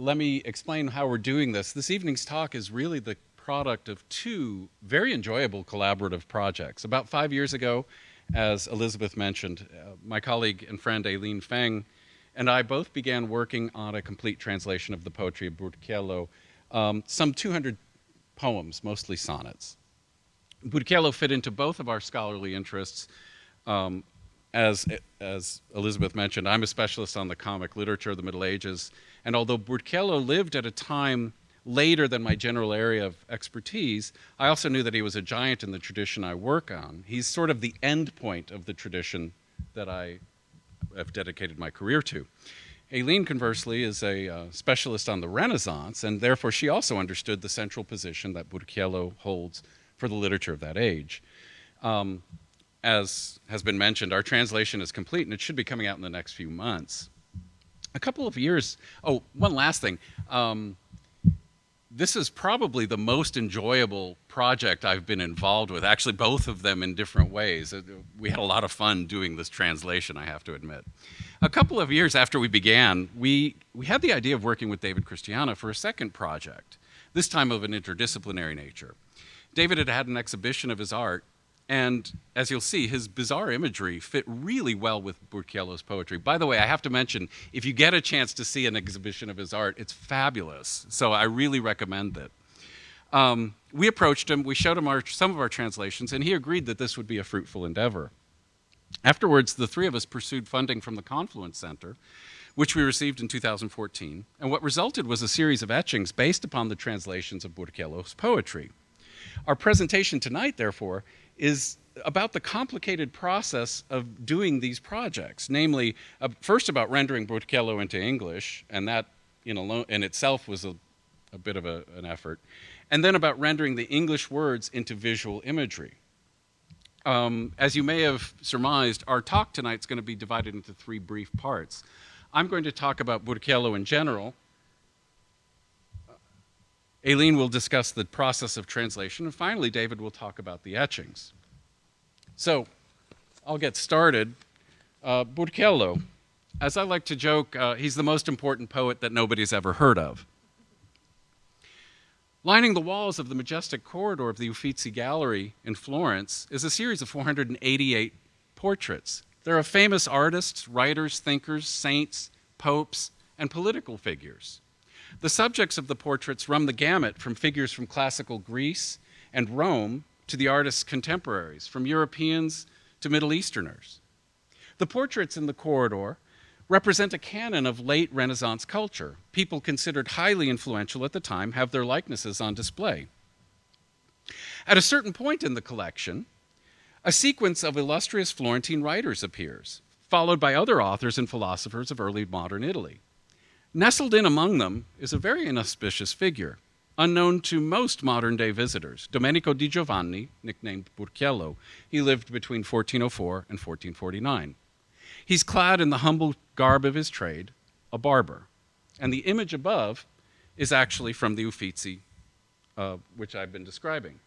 let me explain how we're doing this. This evening's talk is really the product of two very enjoyable collaborative projects. About 5 years ago, as Elizabeth mentioned, my colleague and friend Aileen Feng and I both began working on a complete translation of the poetry of Burchiello, some 200 poems, mostly sonnets. Burchiello fit into both of our scholarly interests. As Elizabeth mentioned, I'm a specialist on the comic literature of the Middle Ages, and although Burchiello lived at a time later than my general area of expertise, I also knew that he was a giant in the tradition I work on. He's sort of the end point of the tradition that I have dedicated my career to. Aileen, conversely, is a specialist on the Renaissance, and therefore she also understood the central position that Burchiello holds for the literature of that age. As has been mentioned, our translation is complete, and it should be coming out in the next few months. A couple of years, one last thing. This is probably the most enjoyable project I've been involved with, actually both of them in different ways. We had a lot of fun doing this translation, I have to admit. A couple of years after we began, we had the idea of working with David Christiana for a second project, this time of an interdisciplinary nature. David had had an exhibition of his art, and as you'll see, his bizarre imagery fit really well with Burchiello's poetry. By the way, I have to mention, if you get a chance to see an exhibition of his art, it's fabulous. So I really recommend it. We approached him, we showed him some of our translations, and he agreed that this would be a fruitful endeavor. Afterwards, the three of us pursued funding from the Confluence Center, which we received in 2014, and what resulted was a series of etchings based upon the translations of Burchiello's poetry. Our presentation tonight, therefore, is about the complicated process of doing these projects, namely, first about rendering Burchiello into English, and that in itself was a bit of an effort, and then about rendering the English words into visual imagery. As you may have surmised, our talk tonight is going to be divided into three brief parts. I'm going to talk about Burchiello in general. Aileen will discuss the process of translation, and finally, David will talk about the etchings. So, I'll get started. Burchiello, as I like to joke, he's the most important poet that nobody's ever heard of. Lining the walls of the majestic corridor of the Uffizi Gallery in Florence is a series of 488 portraits. They're of famous artists, writers, thinkers, saints, popes, and political figures. The subjects of the portraits run the gamut from figures from classical Greece and Rome to the artist's contemporaries, from Europeans to Middle Easterners. The portraits in the corridor represent a canon of late Renaissance culture. People considered highly influential at the time have their likenesses on display. At a certain point in the collection, a sequence of illustrious Florentine writers appears, followed by other authors and philosophers of early modern Italy. Nestled in among them is a very inauspicious figure, unknown to most modern-day visitors, Domenico di Giovanni, nicknamed Burchiello. He lived between 1404 and 1449. He's clad in the humble garb of his trade, a barber, and the image above is actually from the Uffizi, which I've been describing.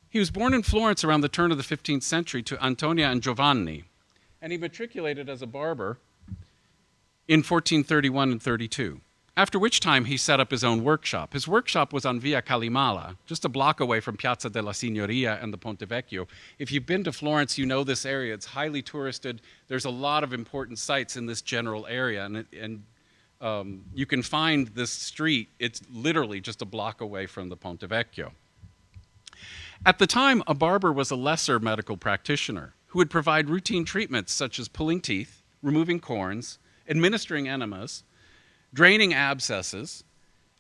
He was born in Florence around the turn of the 15th century to Antonia and Giovanni, and he matriculated as a barber in 1431 and 32, after which time he set up his own workshop. His workshop was on Via Calimala, just a block away from Piazza della Signoria and the Ponte Vecchio. If you've been to Florence, you know this area. It's highly touristed. There's a lot of important sites in this general area, and you can find this street. It's literally just a block away from the Ponte Vecchio. At the time, a barber was a lesser medical practitioner who would provide routine treatments such as pulling teeth, removing corns, administering enemas, draining abscesses,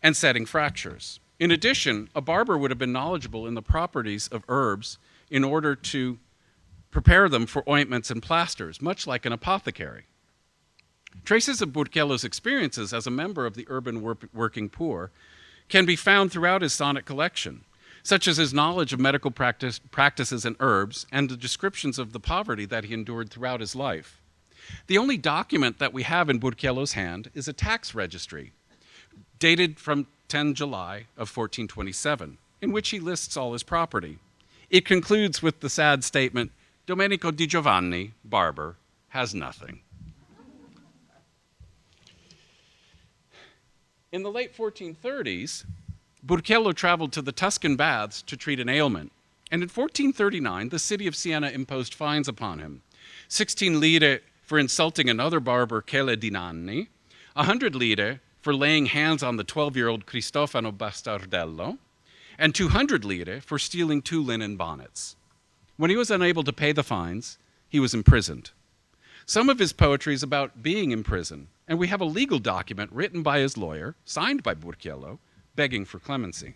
and setting fractures. In addition, a barber would have been knowledgeable in the properties of herbs in order to prepare them for ointments and plasters, much like an apothecary. Traces of Burchiello's experiences as a member of the urban working poor can be found throughout his sonnet collection, such as his knowledge of medical practices and herbs, and the descriptions of the poverty that he endured throughout his life. The only document that we have in Burchiello's hand is a tax registry, dated from 10 July of 1427, in which he lists all his property. It concludes with the sad statement, Domenico di Giovanni, barber, has nothing. In the late 1430s, Burchiello traveled to the Tuscan baths to treat an ailment, and in 1439, the city of Siena imposed fines upon him: 16 lire for insulting another barber, Chele di Nanni, 100 lire for laying hands on the 12-year-old Cristofano Bastardello, and 200 lire for stealing 2 linen bonnets. When he was unable to pay the fines, he was imprisoned. Some of his poetry is about being in prison, and we have a legal document written by his lawyer, signed by Burchiello, begging for clemency.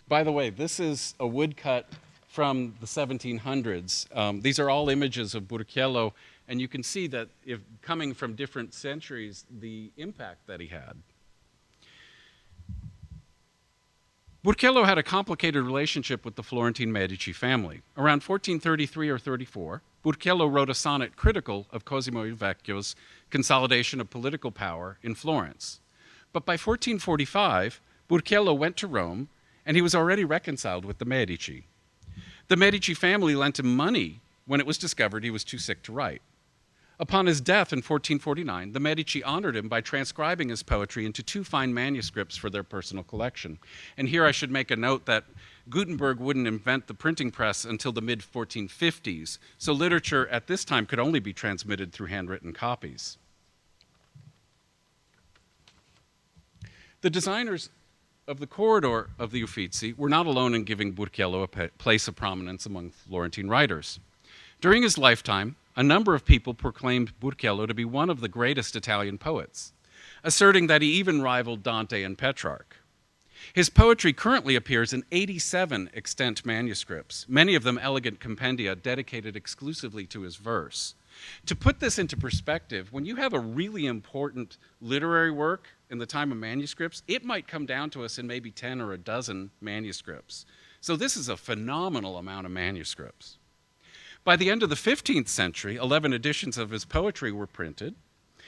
By the way, this is a woodcut from the 1700s. These are all images of Burchiello, and you can see that if coming from different centuries, the impact that he had. Burchiello had a complicated relationship with the Florentine Medici family. Around 1433 or 34, Burchiello wrote a sonnet critical of Cosimo il Vecchio's consolidation of political power in Florence. But by 1445, Burchiello went to Rome, and he was already reconciled with the Medici. The Medici family lent him money when it was discovered he was too sick to write. Upon his death in 1449, the Medici honored him by transcribing his poetry into 2 fine manuscripts for their personal collection. And here I should make a note that Gutenberg wouldn't invent the printing press until the mid-1450s, so literature at this time could only be transmitted through handwritten copies. The designers of the corridor of the Uffizi were not alone in giving Burchiello a place of prominence among Florentine writers. During his lifetime, a number of people proclaimed Burchiello to be one of the greatest Italian poets, asserting that he even rivaled Dante and Petrarch. His poetry currently appears in 87 extant manuscripts, many of them elegant compendia dedicated exclusively to his verse. To put this into perspective, when you have a really important literary work in the time of manuscripts, it might come down to us in maybe 10 or a dozen manuscripts. So this is a phenomenal amount of manuscripts. By the end of the 15th century, 11 editions of his poetry were printed,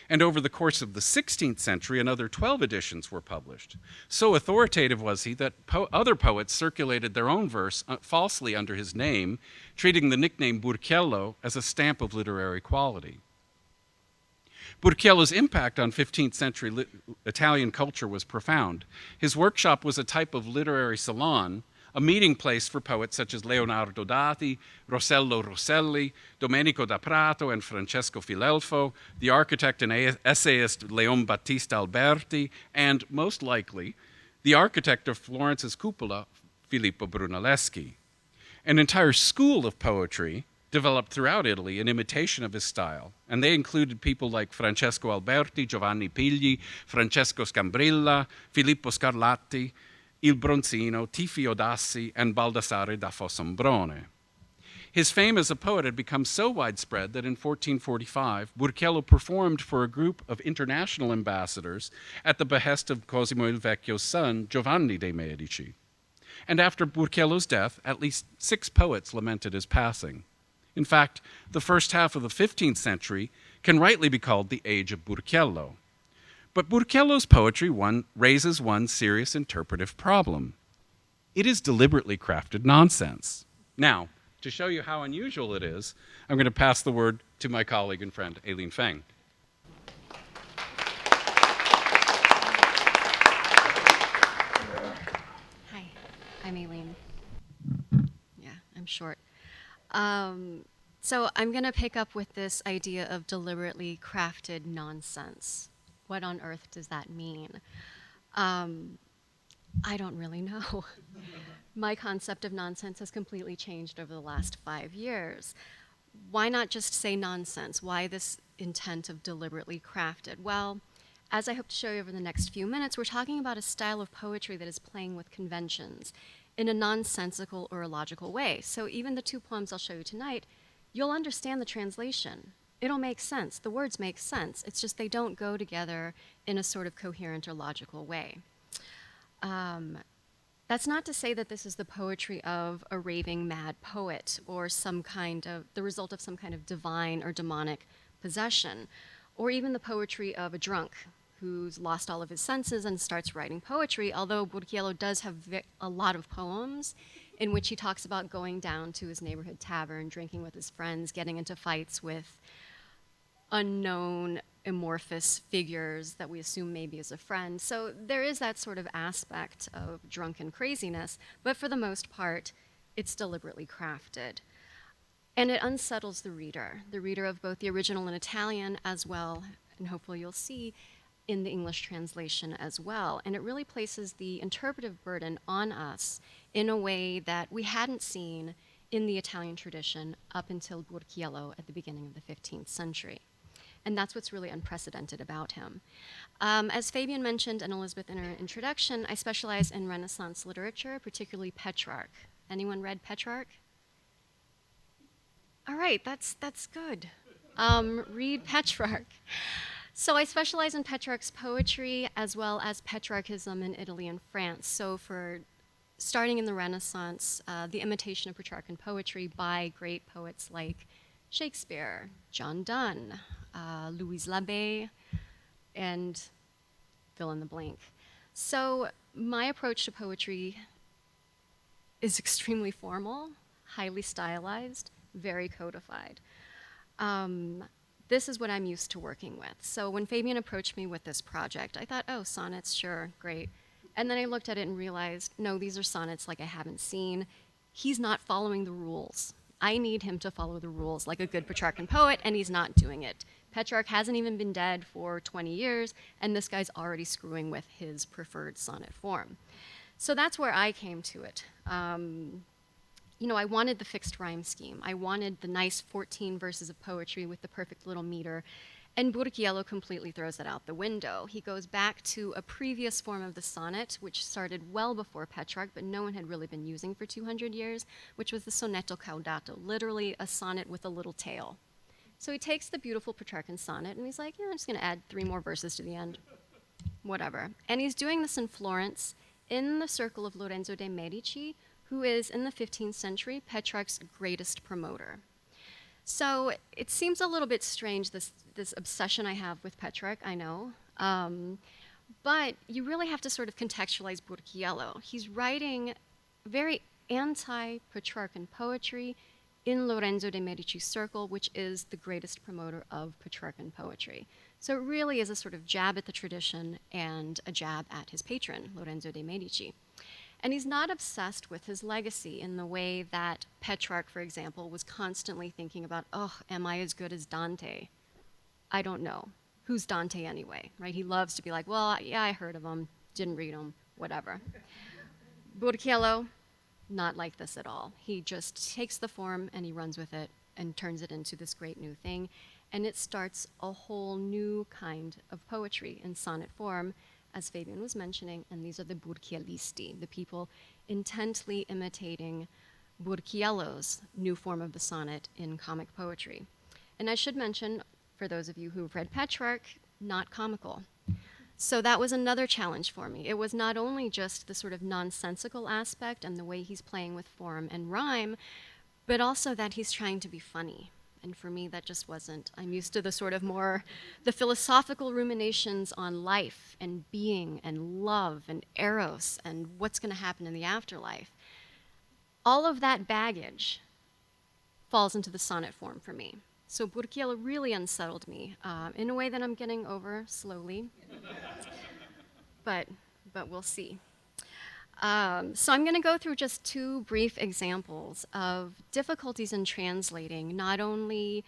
and over the course of the 16th century, another 12 editions were published. So authoritative was he that other poets circulated their own verse falsely under his name, treating the nickname Burchiello as a stamp of literary quality. Burchiello's impact on 15th century Italian culture was profound. His workshop was a type of literary salon, a meeting place for poets such as Leonardo Dati, Rossello Rosselli, Domenico da Prato, and Francesco Filelfo, the architect and essayist Leon Battista Alberti, and, most likely, the architect of Florence's cupola, Filippo Brunelleschi. An entire school of poetry developed throughout Italy in imitation of his style, and they included people like Francesco Alberti, Giovanni Pigli, Francesco Scambrilla, Filippo Scarlatti, Il Bronzino, Tifio Dassi, and Baldassare da Fossombrone. His fame as a poet had become so widespread that in 1445, Burchiello performed for a group of international ambassadors at the behest of Cosimo il Vecchio's son, Giovanni de' Medici. And after Burchiello's death, at least 6 poets lamented his passing. In fact, the first half of the 15th century can rightly be called the age of Burchiello. But Burchiello's poetry raises one serious interpretive problem. It is deliberately crafted nonsense. Now, to show you how unusual it is, I'm going to pass the word to my colleague and friend, Aileen Feng. Hi, I'm Aileen. Yeah, I'm short. So I'm going to pick up with this idea of deliberately crafted nonsense. What on earth does that mean? I don't really know. My concept of nonsense has completely changed over the last 5 years. Why not just say nonsense? Why this intent of deliberately crafted? Well, as I hope to show you over the next few minutes, we're talking about a style of poetry that is playing with conventions in a nonsensical or illogical way. So even the 2 poems I'll show you tonight, you'll understand the translation. It'll make sense. The words make sense. It's just they don't go together in a sort of coherent or logical way. That's not to say that this is the poetry of a raving mad poet or the result of some kind of divine or demonic possession, or even the poetry of a drunk who's lost all of his senses and starts writing poetry, although Burchiello does have a lot of poems in which he talks about going down to his neighborhood tavern, drinking with his friends, getting into fights with unknown amorphous figures that we assume maybe is a friend. So there is that sort of aspect of drunken craziness, but for the most part, it's deliberately crafted. And it unsettles the reader of both the original in Italian as well, and hopefully you'll see, in the English translation as well. And it really places the interpretive burden on us in a way that we hadn't seen in the Italian tradition up until Burchiello at the beginning of the 15th century. And that's what's really unprecedented about him. As Fabian mentioned and Elizabeth in her introduction, I specialize in Renaissance literature, particularly Petrarch. Anyone read Petrarch? All right, that's good. Read Petrarch. So I specialize in Petrarch's poetry as well as Petrarchism in Italy and France. So for starting in the Renaissance, the imitation of Petrarchan poetry by great poets like Shakespeare, John Donne, Louise Labé, and fill in the blank. So my approach to poetry is extremely formal, highly stylized, very codified. This is what I'm used to working with. So when Fabian approached me with this project, I thought, oh, sonnets, sure, great. And then I looked at it and realized, no, these are sonnets like I haven't seen. He's not following the rules. I need him to follow the rules like a good Petrarchan poet, and he's not doing it. Petrarch hasn't even been dead for 20 years, and this guy's already screwing with his preferred sonnet form. So that's where I came to it. I wanted the fixed rhyme scheme. I wanted the nice 14 verses of poetry with the perfect little meter, and Burchiello completely throws that out the window. He goes back to a previous form of the sonnet, which started well before Petrarch, but no one had really been using for 200 years, which was the sonetto caudato, literally a sonnet with a little tail. So he takes the beautiful Petrarchan sonnet, and he's like, I'm just going to add 3 more verses to the end. Whatever. And he's doing this in Florence, in the circle of Lorenzo de' Medici, who is, in the 15th century, Petrarch's greatest promoter. So it seems a little bit strange, this obsession I have with Petrarch, I know. But you really have to sort of contextualize Burchiello. He's writing very anti-Petrarchan poetry in Lorenzo de' Medici's circle, which is the greatest promoter of Petrarchan poetry. So it really is a sort of jab at the tradition and a jab at his patron, Lorenzo de' Medici. And he's not obsessed with his legacy in the way that Petrarch, for example, was constantly thinking about, oh, am I as good as Dante? I don't know. Who's Dante anyway, right? He loves to be like, well, yeah, I heard of him, didn't read him, whatever. Burchiello, not like this at all. He just takes the form and he runs with it and turns it into this great new thing. And it starts a whole new kind of poetry in sonnet form, as Fabian was mentioning, and these are the burchiellisti, the people intently imitating Burchiello's new form of the sonnet in comic poetry. And I should mention, for those of you who've read Petrarch, not comical. So that was another challenge for me. It was not only just the sort of nonsensical aspect and the way he's playing with form and rhyme, but also that he's trying to be funny. And for me, that just wasn't. I'm used to the sort of more, the philosophical ruminations on life and being and love and eros and what's going to happen in the afterlife. All of that baggage falls into the sonnet form for me. So Burchiello really unsettled me in a way that I'm getting over slowly, but we'll see. So I'm going to go through just 2 brief examples of difficulties in translating, not only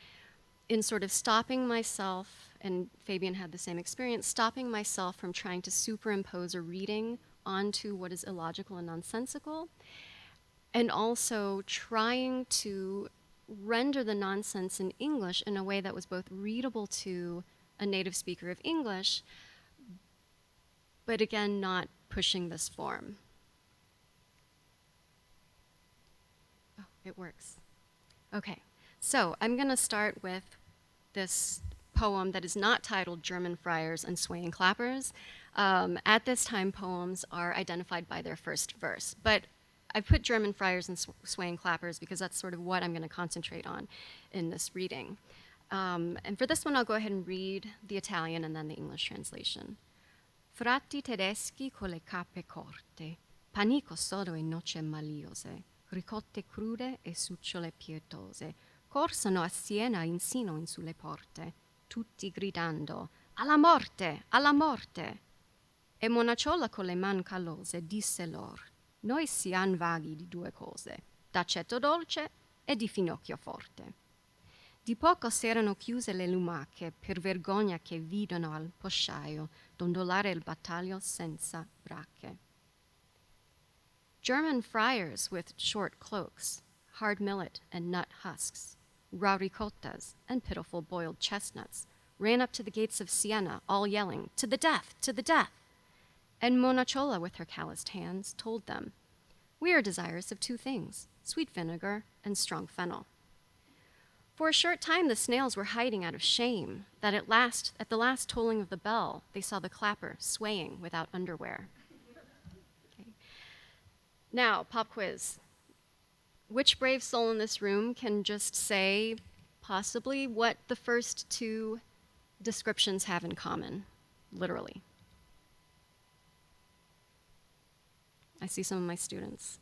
in sort of stopping myself, and Fabian had the same experience, stopping myself from trying to superimpose a reading onto what is illogical and nonsensical, and also trying to render the nonsense in English in a way that was both readable to a native speaker of English, but again, not pushing this form. It works. Okay, so I'm going to start with this poem that is not titled German Friars and Swaying Clappers. At this time, poems are identified by their first verse, but I put German Friars and Swaying Clappers because that's sort of what I'm going to concentrate on in this reading. And for this one, I'll go ahead and read the Italian and then the English translation. Frati tedeschi con le cappe corte, panico sodo e noce maliose, ricotte crude e succiole pietose, corsano a Siena insino in sulle porte, tutti gridando alla morte, alla morte. E Monaciola con le man callose disse lor, noi siam vaghi di due cose, d'aceto dolce e di finocchio forte. Di poco s'erano chiuse le lumache per vergogna che vidano al posciaio dondolare il battaglio senza bracche. German friars with short cloaks, hard millet and nut husks, raw ricottas and pitiful boiled chestnuts ran up to the gates of Siena, all yelling, "To the death! To the death!" And Monaciola, with her calloused hands, told them, "We are desirous of two things, sweet vinegar and strong fennel." For a short time the snails were hiding out of shame that at the last tolling of the bell, they saw the clapper swaying without underwear. Okay. Now, pop quiz. Which brave soul in this room can just say, possibly, what the first two descriptions have in common, literally? I see some of my students,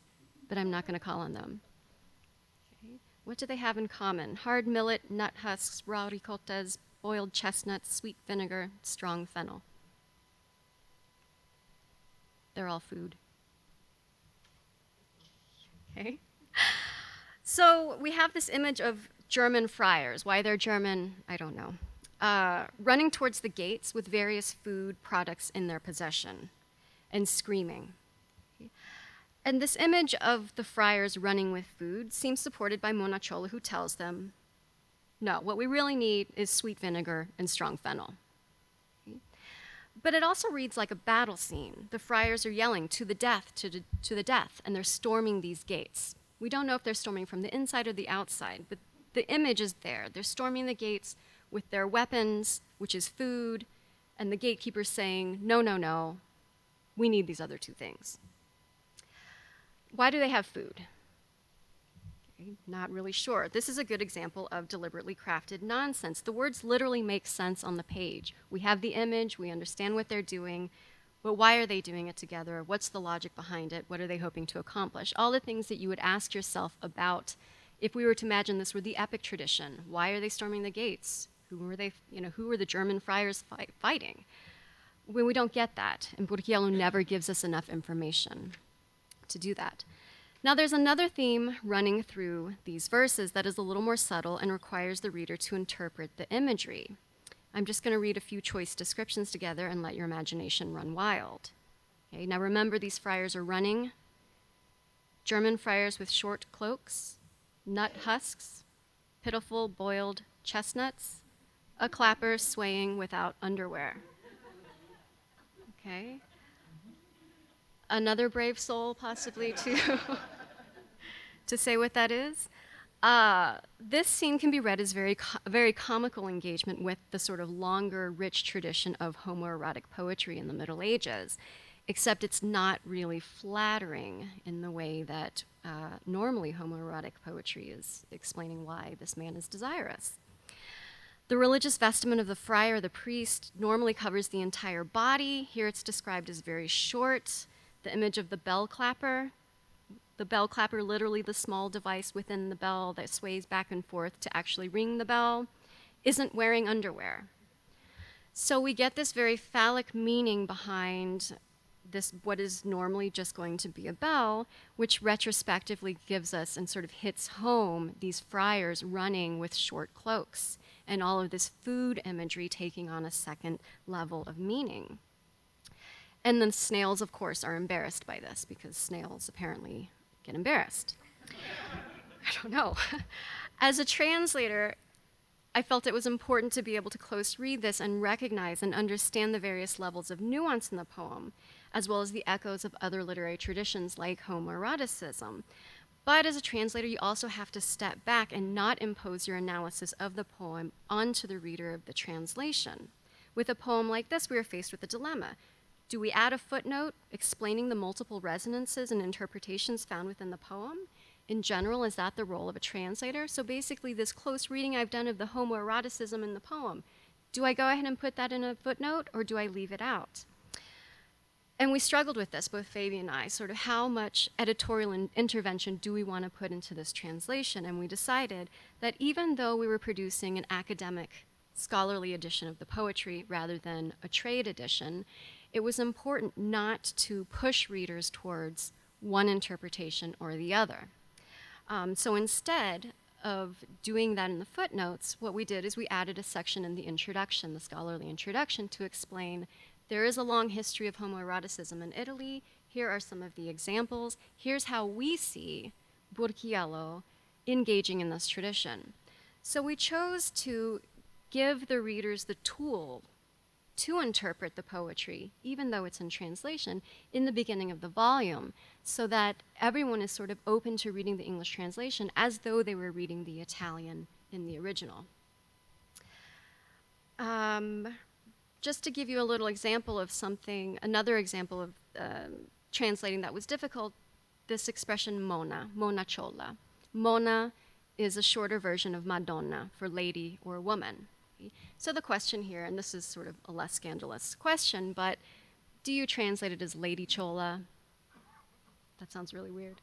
but I'm not going to call on them. Okay. What do they have in common? Hard millet, nut husks, raw ricottas, boiled chestnuts, sweet vinegar, strong fennel. They're all food. Okay. So we have this image of German friars. Why they're German, I don't know. Running towards the gates with various food products in their possession and screaming. Okay. And this image of the friars running with food seems supported by Monaciola, who tells them, no, what we really need is sweet vinegar and strong fennel. Okay. But it also reads like a battle scene. The friars are yelling, to the death, to the death, and they're storming these gates. We don't know if they're storming from the inside or the outside, but the image is there. They're storming the gates with their weapons, which is food, and the gatekeeper's saying, no, no, no, we need these other two things. Why do they have food? Okay, not really sure. This is a good example of deliberately crafted nonsense. The words literally make sense on the page. We have the image, we understand what they're doing, but why are they doing it together? What's the logic behind it? What are they hoping to accomplish? All the things that you would ask yourself about if we were to imagine this were the epic tradition. Why are they storming the gates? Who were they, who were the German friars fighting? When we don't get that, and Burchiello never gives us enough information to do that. Now there's another theme running through these verses that is a little more subtle and requires the reader to interpret the imagery. I'm just going to read a few choice descriptions together and let your imagination run wild. Okay, now remember, these friars are running. German friars with short cloaks, nut husks, pitiful boiled chestnuts, a clapper swaying without underwear. Okay. Another brave soul possibly to say what that is. This scene can be read as very comical engagement with the sort of longer, rich tradition of homoerotic poetry in the Middle Ages, except it's not really flattering in the way that normally homoerotic poetry is explaining why this man is desirous. The religious vestment of the friar or the priest normally covers the entire body. Here it's described as very short. The image of the bell clapper, literally the small device within the bell that sways back and forth to actually ring the bell, isn't wearing underwear. So we get this very phallic meaning behind this, what is normally just going to be a bell, which retrospectively gives us and sort of hits home these friars running with short cloaks and all of this food imagery taking on a second level of meaning. And then snails, of course, are embarrassed by this because snails apparently get embarrassed. I don't know. As a translator, I felt it was important to be able to close read this and recognize and understand the various levels of nuance in the poem, as well as the echoes of other literary traditions like homoeroticism. But as a translator, you also have to step back and not impose your analysis of the poem onto the reader of the translation. With a poem like this, we are faced with a dilemma. Do we add a footnote explaining the multiple resonances and interpretations found within the poem? In general, is that the role of a translator? So basically, this close reading I've done of the homoeroticism in the poem, do I go ahead and put that in a footnote, or do I leave it out? And we struggled with this, both Fabian and I, sort of how much editorial intervention do we want to put into this translation? And we decided that even though we were producing an academic scholarly edition of the poetry rather than a trade edition, it was important not to push readers towards one interpretation or the other. So instead of doing that in the footnotes, what we did is we added a section in the introduction, the scholarly introduction, to explain there is a long history of homoeroticism in Italy. Here are some of the examples. Here's how we see Burchiello engaging in this tradition. So we chose to give the readers the tool to interpret the poetry, even though it's in translation, in the beginning of the volume, so that everyone is sort of open to reading the English translation as though they were reading the Italian in the original. Just to give you a little example of something, another example of translating that was difficult, this expression mona, monaciola. Mona is a shorter version of Madonna for lady or woman. So the question here, and this is sort of a less scandalous question, but do you translate it as lady chola? That sounds really weird.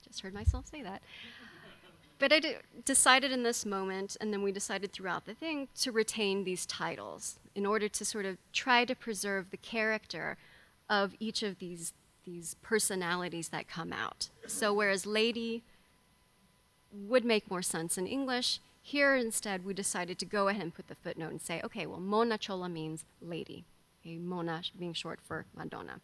Just heard myself say that. But I decided in this moment, and then we decided throughout the thing, to retain these titles in order to sort of try to preserve the character of each of these personalities that come out. So whereas lady would make more sense in English, here instead we decided to go ahead and put the footnote and say, okay, well, Monaciola means lady, okay, Mona being short for Madonna.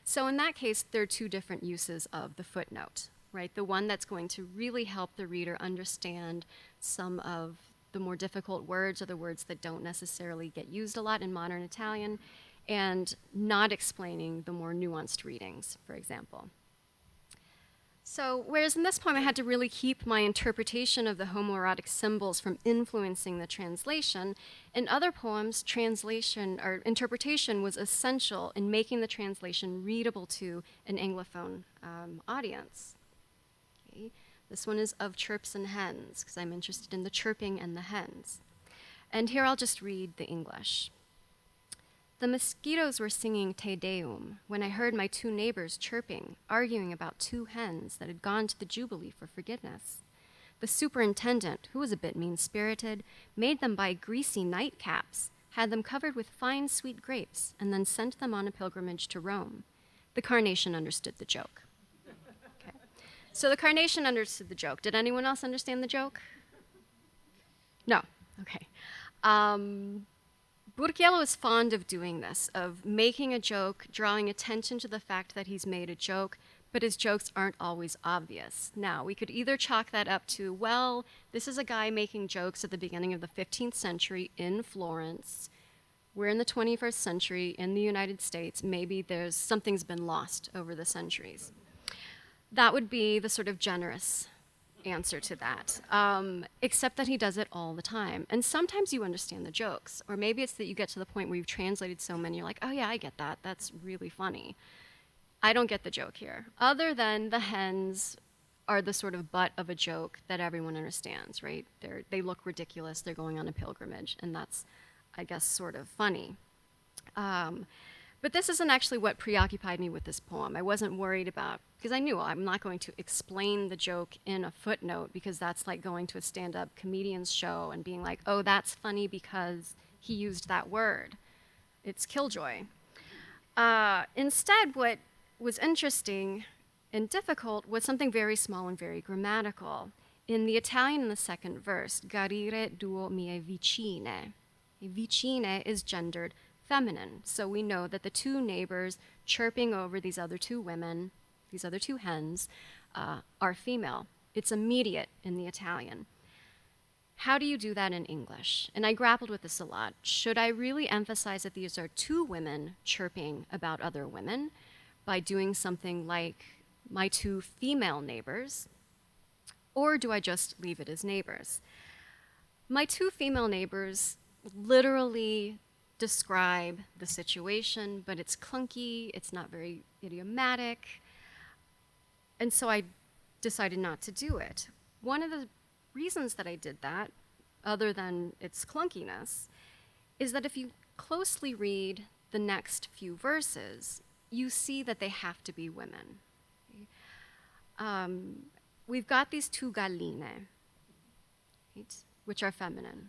So in that case, there are two different uses of the footnote, right? The one that's going to really help the reader understand some of the more difficult words or the words that don't necessarily get used a lot in modern Italian, and not explaining the more nuanced readings, for example. So, whereas in this poem I had to really keep my interpretation of the homoerotic symbols from influencing the translation, in other poems, translation or interpretation was essential in making the translation readable to an Anglophone audience. Okay. This one is Of Chirps and Hens, because I'm interested in the chirping and the hens. And here I'll just read the English. The mosquitoes were singing Te Deum when I heard my two neighbors chirping, arguing about two hens that had gone to the Jubilee for forgiveness. The superintendent, who was a bit mean-spirited, made them buy greasy nightcaps, had them covered with fine sweet grapes, and then sent them on a pilgrimage to Rome. The carnation understood the joke. Okay. So the carnation understood the joke. Did anyone else understand the joke? No. Okay. Burchiello is fond of doing this, of making a joke, drawing attention to the fact that he's made a joke, but his jokes aren't always obvious. Now, we could either chalk that up to, well, this is a guy making jokes at the beginning of the 15th century in Florence. We're in the 21st century in the United States. Maybe something's been lost over the centuries. That would be the sort of generous answer to that, except that he does it all the time. And sometimes you understand the jokes, or maybe it's that you get to the point where you've translated so many, you're like, oh yeah, I get that. That's really funny. I don't get the joke here, other than the hens are the sort of butt of a joke that everyone understands, right? They look ridiculous. They're going on a pilgrimage, and that's, I guess, sort of funny. But this isn't actually what preoccupied me with this poem. I wasn't worried about, because I knew I'm not going to explain the joke in a footnote, because that's like going to a stand-up comedian's show and being like, oh, that's funny because he used that word. It's killjoy. Instead, what was interesting and difficult was something very small and very grammatical. In the Italian, in the second verse, garire duo mie vicine. Vicine is gendered feminine. So we know that the two neighbors chirping over these other two women, these other two hens, are female. It's immediate in the Italian. How do you do that in English? And I grappled with this a lot. Should I really emphasize that these are two women chirping about other women by doing something like my two female neighbors? Or do I just leave it as neighbors? My two female neighbors literally describe the situation, but it's clunky, it's not very idiomatic, and so I decided not to do it. One of the reasons that I did that, other than its clunkiness, is that if you closely read the next few verses, you see that they have to be women. We've got these two galline, right? which are feminine,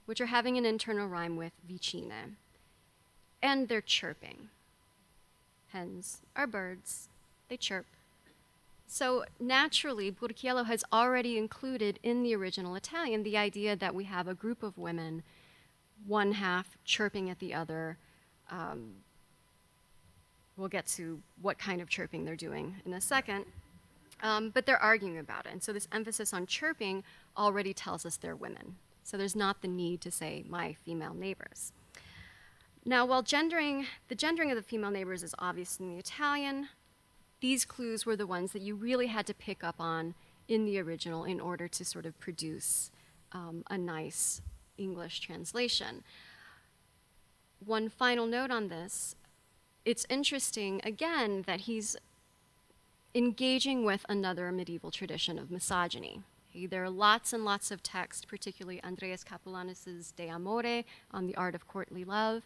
which are having an internal rhyme with vicine, and they're chirping. Hens are birds, they chirp. So naturally, Burchiello has already included in the original Italian the idea that we have a group of women, one half chirping at the other. We'll get to what kind of chirping they're doing in a second. But they're arguing about it. And so this emphasis on chirping already tells us they're women. So there's not the need to say my female neighbors. Now, while the gendering of the female neighbors is obvious in the Italian, these clues were the ones that you really had to pick up on in the original in order to sort of produce a nice English translation. One final note on this, it's interesting, again, that he's engaging with another medieval tradition of misogyny. There are lots and lots of texts, particularly Andreas Capulanis's De Amore on the art of courtly love,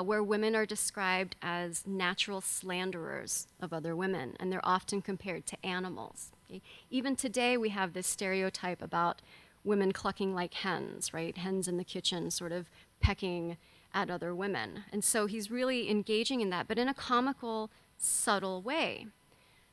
where women are described as natural slanderers of other women, and they're often compared to animals. Okay? Even today, we have this stereotype about women clucking like hens, right? Hens in the kitchen sort of pecking at other women. And so he's really engaging in that, but in a comical, subtle way.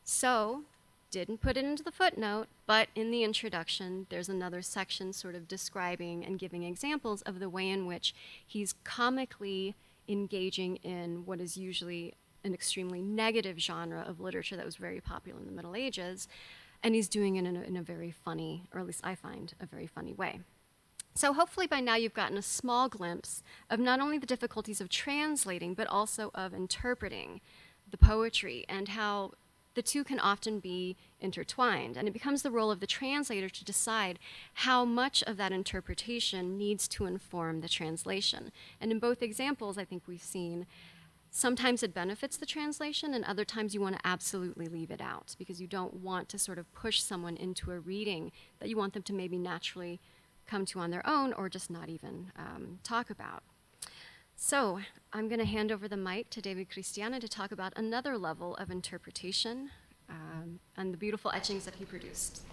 So, didn't put it into the footnote, but in the introduction, there's another section sort of describing and giving examples of the way in which he's comically engaging in what is usually an extremely negative genre of literature that was very popular in the Middle Ages, and he's doing it in a very funny, or at least I find, a very funny way. So hopefully by now you've gotten a small glimpse of not only the difficulties of translating, but also of interpreting the poetry and how the two can often be intertwined. And it becomes the role of the translator to decide how much of that interpretation needs to inform the translation. And in both examples, I think we've seen sometimes it benefits the translation, and other times you want to absolutely leave it out because you don't want to sort of push someone into a reading that you want them to maybe naturally come to on their own or just not even talk about. So I'm going to hand over the mic to David Christiana to talk about another level of interpretation and the beautiful etchings that he produced.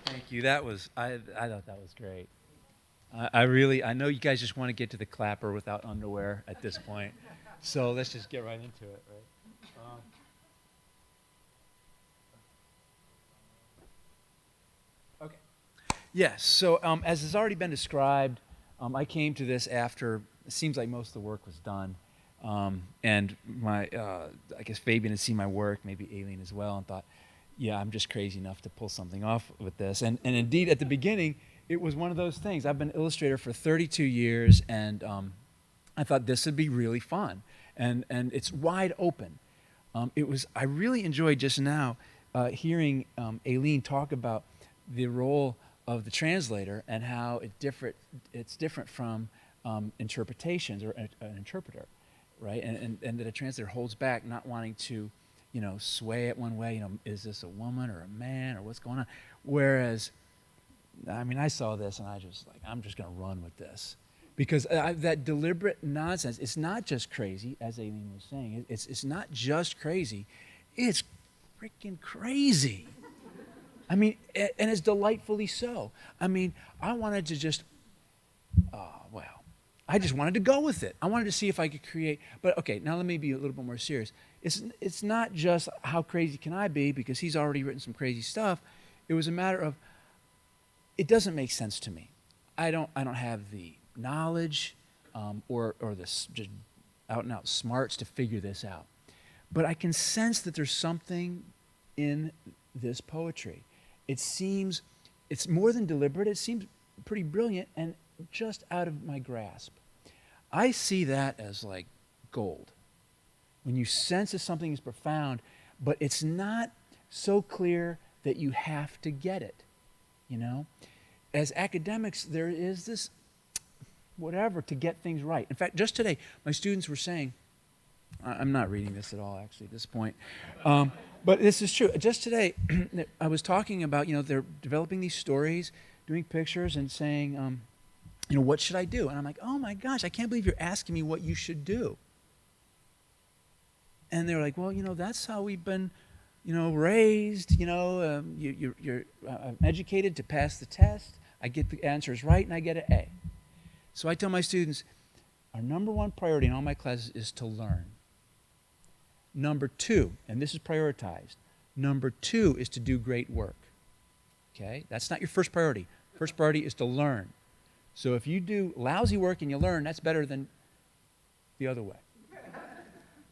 Thank you. I thought that was great. I know you guys just want to get to the clapper without underwear at this point. So let's just get right into it, right? Okay. Yes, so as has already been described, I came to this after it seems like most of the work was done. And I guess Fabian had seen my work, maybe Aileen as well, and thought, yeah, I'm just crazy enough to pull something off with this. And indeed, at the beginning, it was one of those things. I've been an illustrator for 32 years, and I thought this would be really fun. And it's wide open. I really enjoyed just now hearing Aileen talk about the role of the translator and how it's different from interpretations or an interpreter, right? And that a translator holds back, not wanting to, sway it one way. Is this a woman or a man or what's going on? Whereas, I saw this and I'm just going to run with this. Because that deliberate nonsense, it's not just crazy, as Aileen was saying. It's not just crazy. It's freaking crazy. And it's delightfully so. I wanted to just, I just wanted to go with it. I wanted to see if I could create, but okay, now let me be a little bit more serious. It's not just how crazy can I be, because he's already written some crazy stuff. It was a matter of, it doesn't make sense to me. I don't have the knowledge or the just out and out smarts to figure this out. But I can sense that there's something in this poetry. It's more than deliberate. It seems pretty brilliant and just out of my grasp. I see that as like gold. When you sense that something is profound, but it's not so clear that you have to get it, As academics, there is this whatever to get things right. In fact, just today, my students were saying, I'm not reading this at all, actually, at this point. But this is true. Just today, I was talking about, they're developing these stories, doing pictures, and saying, what should I do? And I'm like, oh my gosh, I can't believe you're asking me what you should do. And they're like, well, that's how we've been, raised, you're educated to pass the test. I get the answers right, and I get an A. So I tell my students, our number one priority in all my classes is to learn. Number two, and this is prioritized, number two is to do great work. Okay? That's not your first priority. First priority is to learn. So if you do lousy work and you learn, that's better than the other way.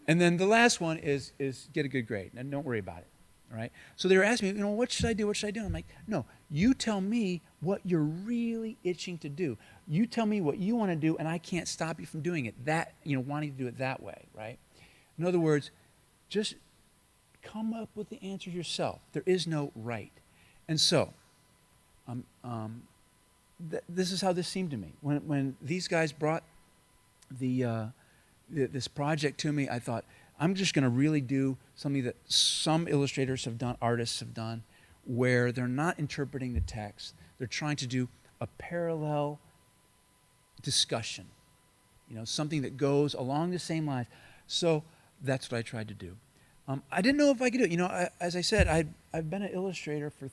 And then the last one is get a good grade, and don't worry about it. All right? So they were asking me, what should I do? What should I do? I'm like, no, you tell me what you're really itching to do. You tell me what you want to do, and I can't stop you from doing it. That, wanting to do it that way, right? In other words, just come up with the answer yourself. There is no right. And so, this is how this seemed to me. When these guys brought this project to me, I thought, I'm just going to really do something that some illustrators have done, artists have done, where they're not interpreting the text. They're trying to do a parallel discussion, something that goes along the same lines. So that's what I tried to do. I didn't know if I could do it. As I said, I've been an illustrator for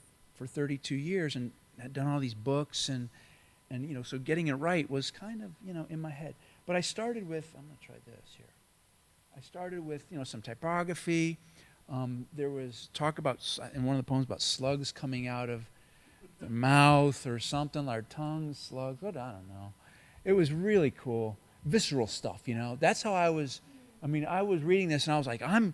32 years and had done all these books, and so getting it right was kind of, in my head. But I started with, I'm going to try this here. I started with, some typography. There was talk about, in one of the poems, about slugs coming out of the mouth or something, our tongues, slugs, I don't know. It was really cool. Visceral stuff, That's how I was reading this, and I was like, I'm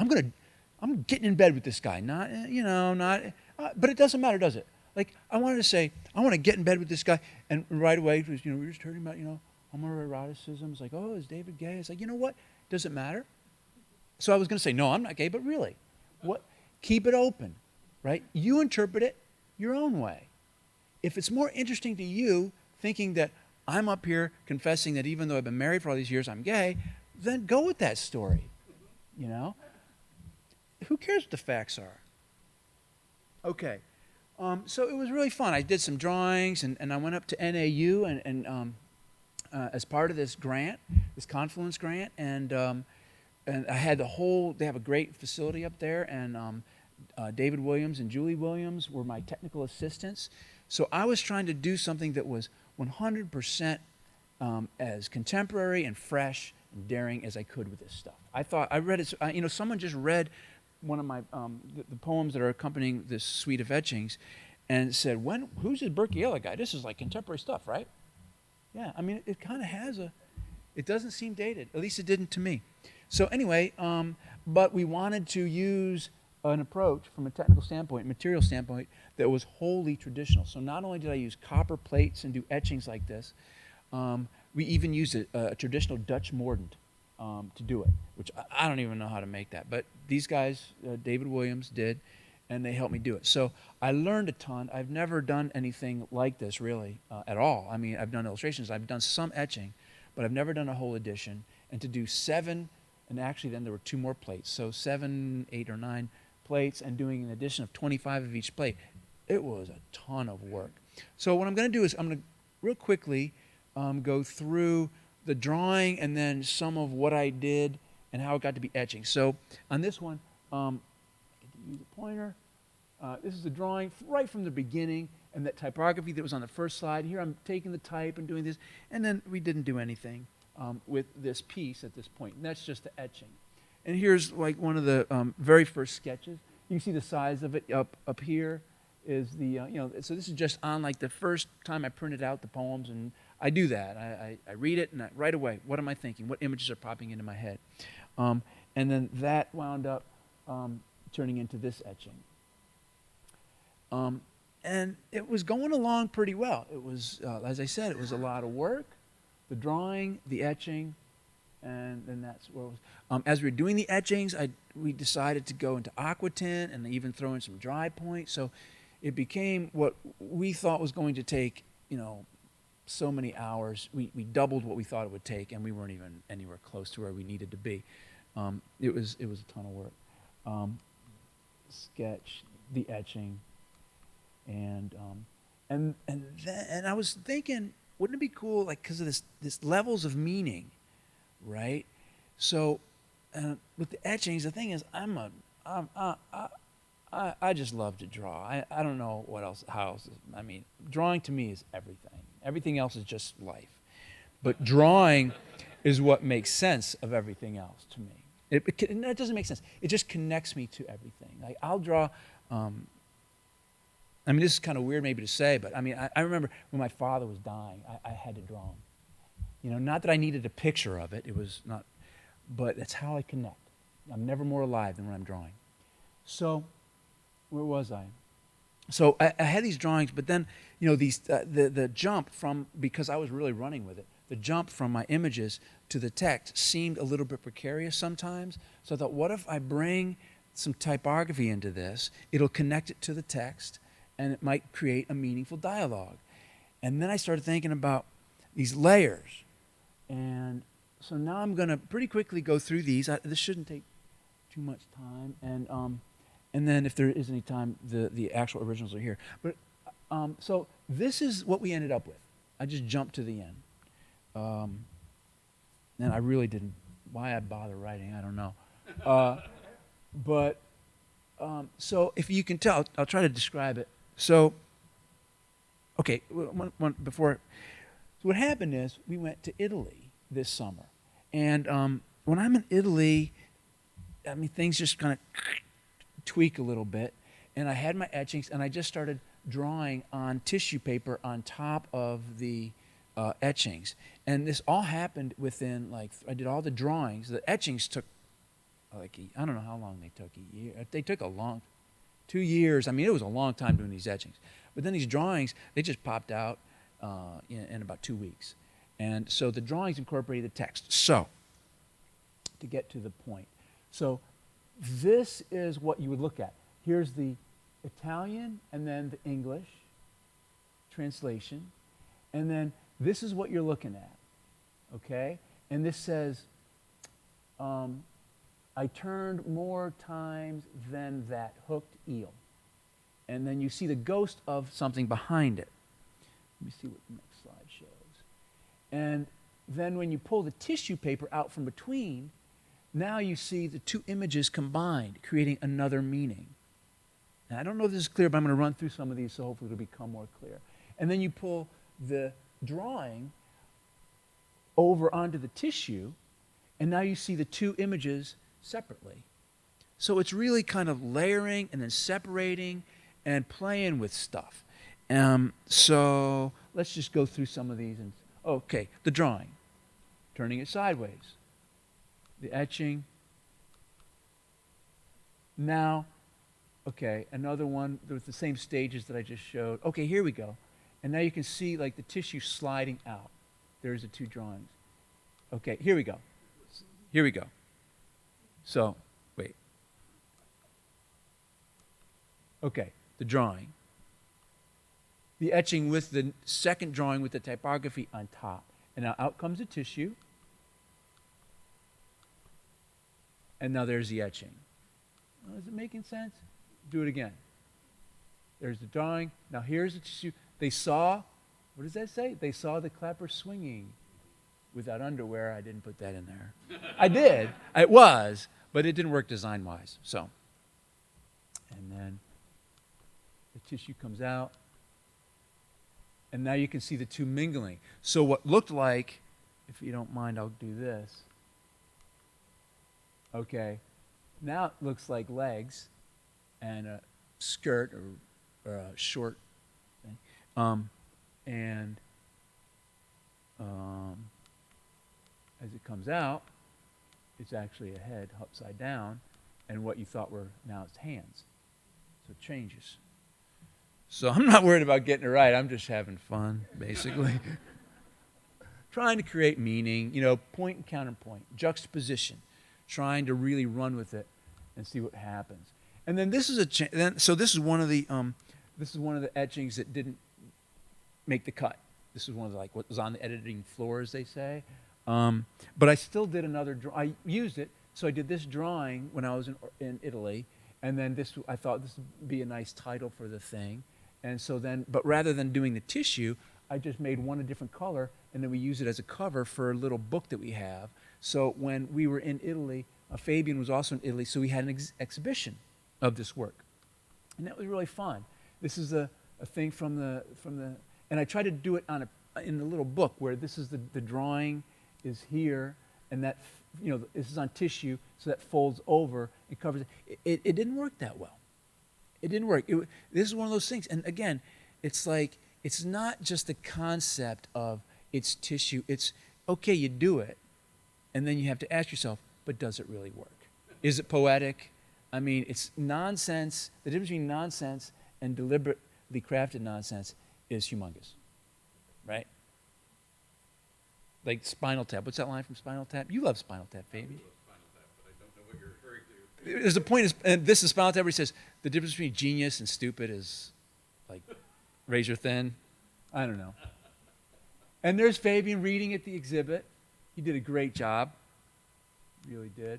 getting in bed with this guy. But it doesn't matter, does it? Like, I wanted to say, I want to get in bed with this guy, and right away, it was, we were just hearing about, homoeroticism. It's like, oh, is David gay? It's like, you know what? Does it matter? So I was going to say, no, I'm not gay, but really, what? Keep it open, right? You interpret it your own way. If it's more interesting to you thinking that I'm up here confessing that even though I've been married for all these years, I'm gay, then go with that story, Who cares what the facts are? Okay. So it was really fun. I did some drawings, and I went up to NAU and as part of this grant, this Confluence grant, and I had they have a great facility up there, and David Williams and Julie Williams were my technical assistants. So I was trying to do something that was 100% as contemporary and fresh and daring as I could with this stuff. I read it, someone just read one of my the poems that are accompanying this suite of etchings, and said, who's this Burchiello guy? This is like contemporary stuff, right? Yeah, it kind of has it doesn't seem dated. At least it didn't to me. So anyway, but we wanted to use an approach from a technical standpoint, material standpoint, that was wholly traditional. So not only did I use copper plates and do etchings like this, we even used a traditional Dutch mordant to do it, which I don't even know how to make that. But these guys, David Williams did, and they helped me do it. So I learned a ton. I've never done anything like this, really, at all. I've done illustrations. I've done some etching, but I've never done a whole edition. And to do 7, and actually then there were 2 more plates, so 7, 8, or 9 plates, and doing an addition of 25 of each plate, it was a ton of work. So what I'm going to do is I'm going to real quickly go through the drawing and then some of what I did and how it got to be etching. So on this one, use a pointer. This is the drawing right from the beginning, and that typography that was on the first slide. Here I'm taking the type and doing this, and then we didn't do anything with this piece at this point, and that's just the etching. And here's like one of the very first sketches. You can see the size of it up here is the, so this is just on like the first time I printed out the poems, and I do that. I read it, and right away, what am I thinking? What images are popping into my head? And then that wound up turning into this etching. And it was going along pretty well. It was, as I said, it was a lot of work, the drawing, the etching, and then that's what it was. As we were doing the etchings, we decided to go into aquatint and even throw in some dry point. So it became what we thought was going to take, so many hours. We doubled what we thought it would take, and we weren't even anywhere close to where we needed to be. It was a ton of work. Sketch, the etching, and I was thinking, wouldn't it be cool, like, because of this levels of meaning, right? So with the etchings, the thing is, I'm I just love to draw. I don't know what else, how else. I mean, drawing to me is everything. Everything else is just life. But drawing is what makes sense of everything else to me. It doesn't make sense. It just connects me to everything. Like I'll draw. I mean, this is kind of weird maybe to say, but I mean, I remember when my father was dying, I had to draw him. You know, not that I needed a picture of it. It was not, but that's how I connect. I'm never more alive than when I'm drawing. So, where was I? So I had these drawings, but then, you know, these the jump from, because I was really running with it, the jump from my images to the text seemed a little bit precarious sometimes. So I thought, what if I bring some typography into this? It'll connect it to the text, and it might create a meaningful dialogue. And then I started thinking about these layers. And so now I'm going to pretty quickly go through these. This shouldn't take too much time. And then if there is any time, the actual originals are here. But so this is what we ended up with. I just jumped to the end. And I really didn't. Why I bother writing, I don't know. So if you can tell, I'll try to describe it. So, okay, before. So what happened is we went to Italy this summer. And when I'm in Italy, I mean, things just kind of tweak a little bit. And I had my etchings, and I just started drawing on tissue paper on top of the etchings. And this all happened within, like, I did all the drawings. The etchings took, like, I don't know how long they took, a year. They took 2 years. I mean, it was a long time doing these etchings. But then these drawings, they just popped out in about 2 weeks. And so the drawings incorporated the text. So, to get to the point. So, this is what you would look at. Here's the Italian and then the English translation. And then this is what you're looking at. Okay? And this says, I turned more times than that hooked eel. And then you see the ghost of something behind it. Let me see what the next slide shows. And then when you pull the tissue paper out from between, now you see the two images combined, creating another meaning. And I don't know if this is clear, but I'm going to run through some of these so hopefully it'll become more clear. And then you pull the drawing over onto the tissue, and now you see the two images separately. So it's really kind of layering and then separating and playing with stuff. So let's just go through some of these. Okay, the drawing, turning it sideways, the etching. Now, okay, another one with the same stages that I just showed. Okay, here we go. And now you can see like the tissue sliding out. There's the two drawings. Okay, here we go. Here we go. So, wait. Okay, the drawing. The etching with the second drawing with the typography on top. And now out comes the tissue. And now there's the etching. Well, is it making sense? Do it again. There's the drawing. Now here's the tissue. They saw, what does that say? They saw the clapper swinging without underwear. I didn't put that in there. I did. It was, but it didn't work design-wise. So, and then the tissue comes out. And now you can see the two mingling. So what looked like, if you don't mind, I'll do this. Okay. Now it looks like legs and a skirt or a short thing. As it comes out, it's actually a head upside down, and what you thought were, now it's hands. So it changes. So I'm not worried about getting it right. I'm just having fun, basically. Trying to create meaning, point and counterpoint, juxtaposition, trying to really run with it and see what happens. And then this is this is one of the etchings that didn't make the cut. This is one of what was on the editing floor, as they say. But I still did another I used it, so I did this drawing when I was in Italy, and then I thought this would be a nice title for the thing. And so then, but rather than doing the tissue, I just made one a different color, and then we use it as a cover for a little book that we have. So when we were in Italy, Fabian was also in Italy, so we had an exhibition of this work. And that was really fun. This is a thing from the, and I tried to do it in a little book where this is the drawing is here, and that, this is on tissue, so that folds over and covers it. It didn't work that well. It didn't work. This is one of those things. And again, it's like, it's not just the concept of it's tissue. It's, okay, you do it, and then you have to ask yourself, but does it really work? Is it poetic? I mean, it's nonsense. The difference between nonsense and deliberately crafted nonsense is humongous, right? Like Spinal Tap. What's that line from Spinal Tap? You love Spinal Tap, baby. There's a point, and this is Spinal Tap where he says, the difference between genius and stupid is like razor thin. I don't know. And there's Fabian reading at the exhibit. He did a great job. Really did.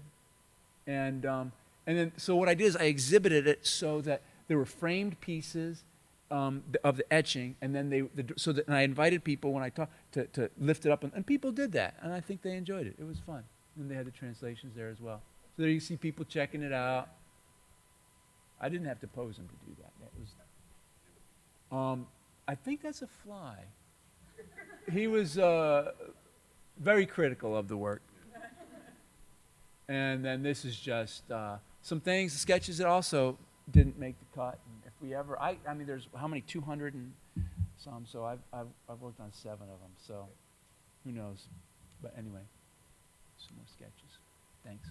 And then, so what I did is I exhibited it so that there were framed pieces of the etching, and then and I invited people when I talked to lift it up, and people did that, and I think they enjoyed it. It was fun. And they had the translations there as well. So there you see people checking it out. I didn't have to pose them to do that. That was, I think that's a fly. He was very critical of the work. And then this is just some things, sketches that also didn't make the cut. And if we ever, I mean, there's how many? 200 and some. So I've worked on 7 of them. So who knows? But anyway, some more sketches. Thanks.